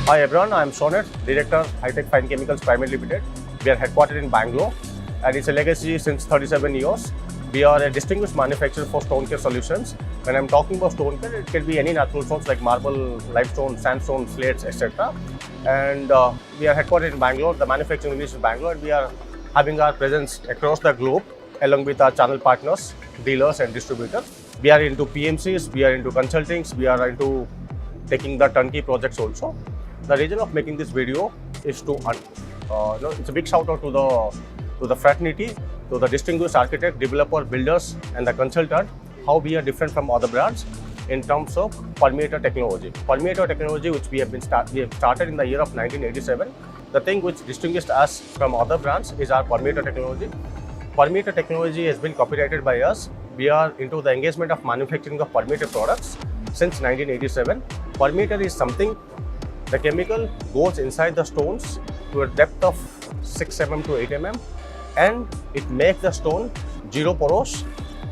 Hi everyone, I am Sonet, Director, High-Tech Fine Chemicals Private Limited. We are headquartered in Bangalore and it's a legacy since 37 years. We are a distinguished manufacturer for stone care solutions. When I am talking about stone care, it can be any natural stones like marble, limestone, sandstone, slates, etc. And we are headquartered in Bangalore. The manufacturing unit is in Bangalore and we are having our presence across the globe along with our channel partners, dealers and distributors. We are into PMCs, we are into consultings, we are into taking the turnkey projects also. The reason of making this video is to, it's a big shout out to the fraternity, to the distinguished architect, developer, builders and the consultant, how we are different from other brands in terms of permeator technology. Permeator technology which we have started in the year of 1987. The thing which distinguished us from other brands is our permeator technology. Permeator technology has been copyrighted by us. We are into the engagement of manufacturing of permeator products since 1987. Permeator is something, the chemical goes inside the stones to a depth of 6 mm to 8 mm and it makes the stone zero porous,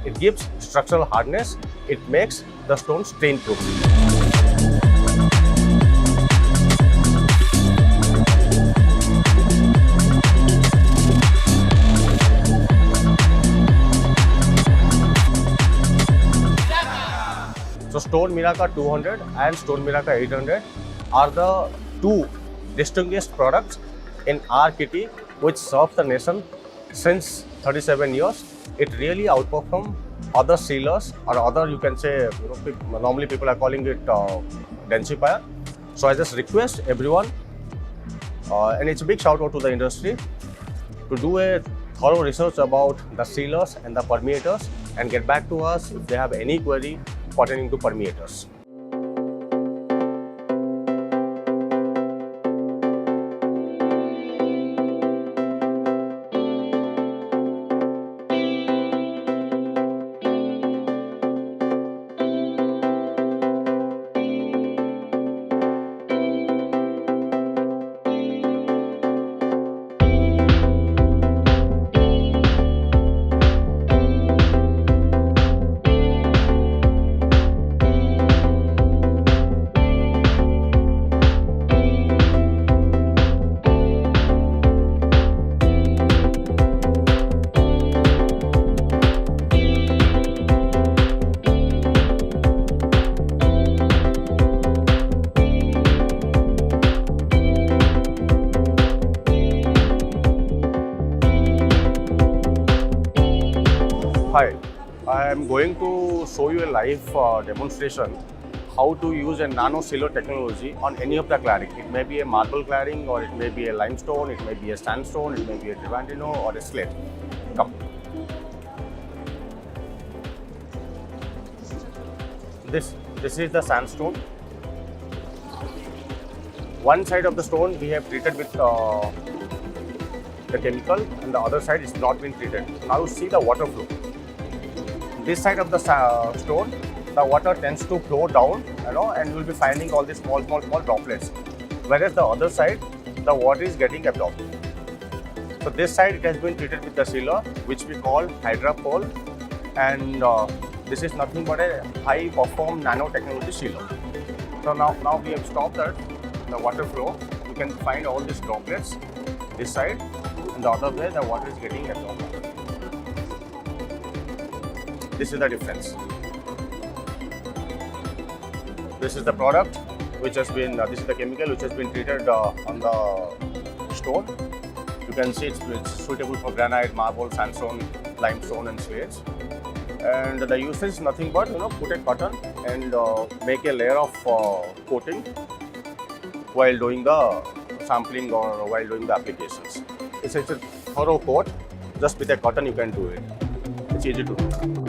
it gives structural hardness, it makes the stone stain proof. So Stone Miraca 200 and Stone Miraca 800 are the two distinguished products in our kitty which serves the nation since 37 years. It really outperforms other sealers or other, you can say, normally people are calling it densifier. So I just request everyone, and it's a big shout out to the industry, to do a thorough research about the sealers and the permeators and get back to us if they have any query pertaining to permeators. Hi, I am going to show you a live demonstration how to use a nano sealer technology on any of the cladding. It may be a marble cladding or it may be a limestone, it may be a sandstone, it may be a Trevantino or a slate. Come. This is the sandstone. One side of the stone we have treated with the chemical and the other side is not been treated. Now you see the water flow. This side of the stone, the water tends to flow down, and you will be finding all these small droplets. Whereas the other side, the water is getting absorbed. So this side it has been treated with the sealer, which we call Hydra-Pol, and this is nothing but a high perform nanotechnology sealer. So now we have stopped the water flow. You can find all these droplets this side, and the other way the water is getting absorbed. This is the difference. This is the product which has been, this is the chemical which has been treated on the stone. You can see it's suitable for granite, marble, sandstone, limestone and slates. And the usage is nothing but, put a cotton and make a layer of coating while doing the sampling or while doing the applications. It's a thorough coat, just with a cotton you can do it. It's easy to do.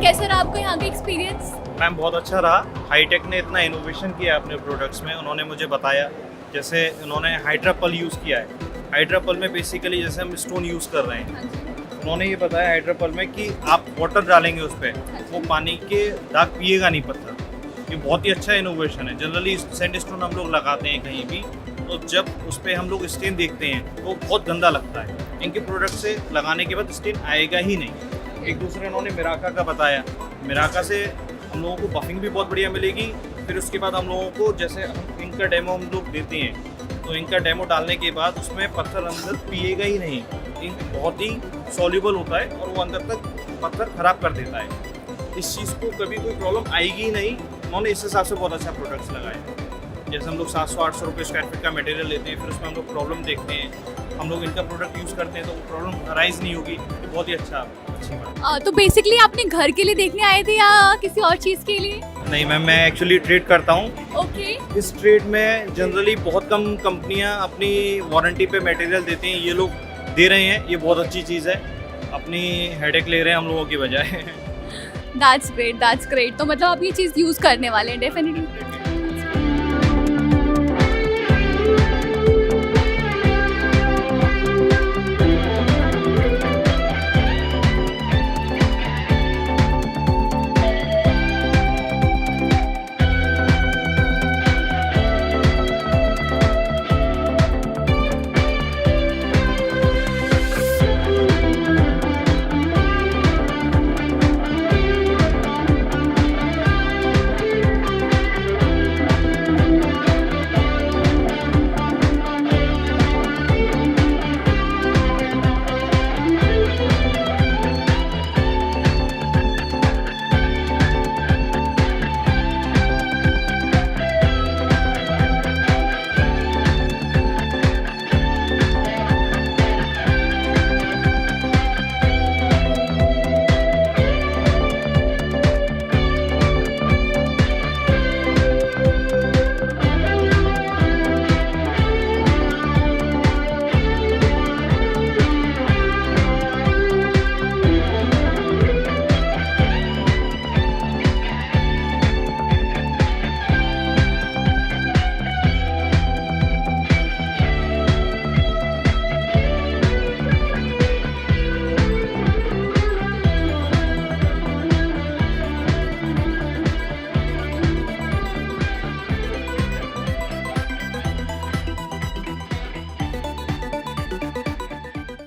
कैसा रहा आपको यहाँ का experience? Ma'am बहुत अच्छा रहा। Hi tech ने इतना इनोवेशन किया अपने प्रोडक्ट्स में। उन्होंने मुझे बताया, जैसे उन्होंने हाइड्रापल यूज़ किया है। हाइड्रापल में बेसिकली जैसे हम स्टोन यूज़ कर रहे हैं, उन्होंने ये बताया हाइड्रापल में कि आप वाटर डालेंगे उस पर, वो पानी के दाग पिएगा नहीं पत्थर। ये बहुत ही अच्छा इनोवेशन है। जनरली सैंड स्टोन हम लोग लगाते हैं कहीं भी, तो जब उस पर हम लोग स्टेन देखते हैं तो बहुत गंदा लगता है। इनके प्रोडक्ट से लगाने के बाद स्टेन आएगा ही नहीं। एक दूसरे उन्होंने मिराका का बताया, मिराका से हम लोगों को बफिंग भी बहुत बढ़िया मिलेगी। फिर उसके बाद हम लोगों को जैसे इंक का डेमो हम लोग देते हैं, तो इंक का डेमो डालने के बाद उसमें पत्थर अंदर पिएगा ही नहीं। इंक बहुत ही सॉल्युबल होता है और वो अंदर तक पत्थर खराब कर देता है। इस चीज़ को कभी कोई प्रॉब्लम आएगी ही नहीं। उन्होंने इस हिसाब से बहुत अच्छा प्रोडक्ट्स लगाए। जैसे हम लोग 700-800 रुपये स्क्वायर फीट का मटेरियल लेते हैं, फिर उसमें हम लोग प्रॉब्लम देखते हैं, हम लोग इनका प्रोडक्ट यूज़ करते हैं तो प्रॉब्लम अराइज नहीं होगी। ये बहुत ही अच्छी बात। तो बेसिकली आपने घर के लिए देखने आए थे या किसी और चीज़ के लिए? नहीं मैम, मैं एक्चुअली ट्रेड करता हूँ। ओके। इस ट्रेड में जनरली बहुत कम कंपनियाँ अपनी वारंटी पे मटेरियल देती हैं। ये लोग दे रहे हैं, ये बहुत अच्छी चीज़ है। अपनी हेडेक ले रहे हैं हम लोगों की बजाय। That's great, that's great. तो मतलब आप ये चीज़ यूज़ करने वाले हैं डेफिनेटली।